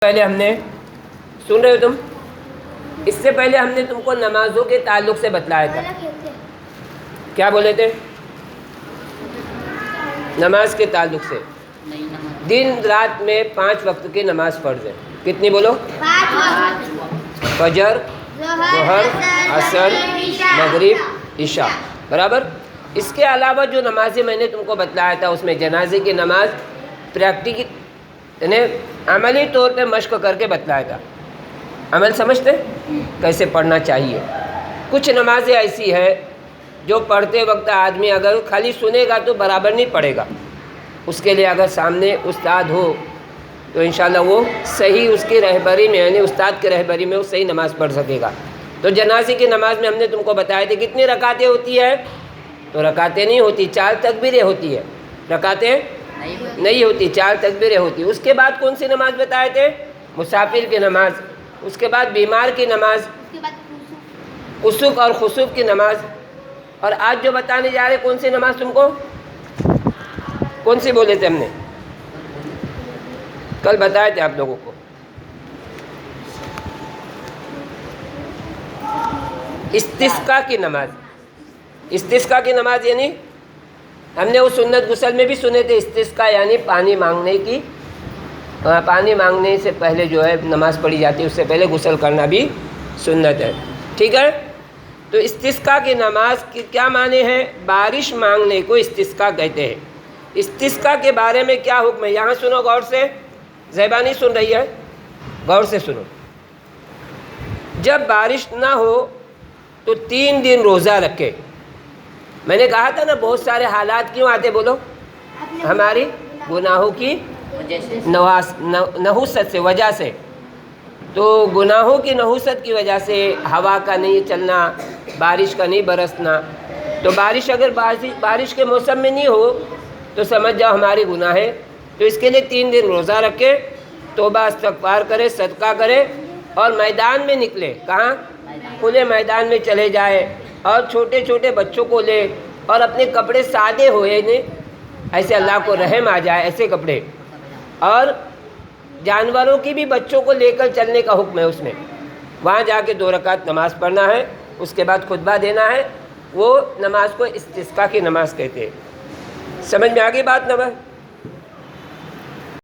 پہلے ہم نے سن رہے ہو تم، اس سے پہلے ہم نے تم کو نمازوں کے تعلق سے بتلایا تھا. کیا بولے تھے؟ نماز کے تعلق سے دن رات میں 5 وقت کی نماز فرض ہے. کتنی بولو؟ 5 فجر، ظہر، عصر، مغرب، عشاء. برابر. اس کے علاوہ جو نمازیں میں نے تم کو بتلایا تھا اس میں جنازے کی نماز پریکٹیکل یعنی عملی طور پہ مشق کر کے بتلایا تھا. عمل سمجھتے کیسے پڑھنا چاہیے. کچھ نمازیں ایسی ہے جو پڑھتے وقت آدمی اگر خالی سنے گا تو برابر نہیں پڑھے گا. اس کے لیے اگر سامنے استاد ہو تو انشاءاللہ وہ صحیح اس کی رہبری میں یعنی استاد کی رہبری میں وہ صحیح نماز پڑھ سکے گا. تو جنازے کی نماز میں ہم نے تم کو بتایا تھے کتنی رکعتیں ہوتی ہے. تو رکعتیں نہیں ہوتی، 4 تکبیریں ہوتی ہے. رکعتیں نہیں ہوتی، 4 تکبیریں ہوتی. اس کے بعد کون سی نماز بتائے تھے؟ مسافر کی نماز. اس کے بعد بیمار کی نماز، کسوف اور خسوف کی نماز. اور آج جو بتانے جا رہے کون سی نماز تم کو؟ کون سی بولے تھے ہم نے؟ کل بتائے تھے آپ لوگوں کو. استسقاء کی نماز. استسقاء کی نماز یعنی ہم نے وہ سنت غسل میں بھی سنے تھے. استسقاء یعنی پانی مانگنے کی، پانی مانگنے سے پہلے جو ہے نماز پڑھی جاتی ہے. اس سے پہلے غسل کرنا بھی سنت ہے. ٹھیک ہے. تو استسقاء کی نماز کی کیا معنی ہے؟ بارش مانگنے کو استسقاء کہتے ہیں. استسقاء کے بارے میں کیا حکم ہے یہاں سنو غور سے. زیبا نہیں سن رہی ہے، غور سے سنو. جب بارش نہ ہو تو 3 دن روزہ رکھے. میں نے کہا تھا نا بہت سارے حالات کیوں آتے بولو؟ ہماری گناہوں کی نحوست سے وجہ سے. تو گناہوں کی نحوست کی وجہ سے ہوا کا نہیں چلنا، بارش کا نہیں برسنا. تو بارش اگر بارش کے موسم میں نہیں ہو تو سمجھ جاؤ ہماری گناہ ہے. تو اس کے لیے 3 دن روزہ رکھے، توبہ استغفار کرے، صدقہ کرے اور میدان میں نکلے. کہاں؟ کھلے میدان میں چلے جائے اور چھوٹے چھوٹے بچوں کو لے اور اپنے کپڑے سادے ہوئے ایسے اللہ کو رحم آ جائے ایسے کپڑے. اور جانوروں کی بھی بچوں کو لے کر چلنے کا حکم ہے اس میں. وہاں جا کے 2 رکعت نماز پڑھنا ہے. اس کے بعد خطبہ دینا ہے. وہ نماز کو استسقاء کی نماز کہتے ہیں. سمجھ میں آ گئی بات نماز؟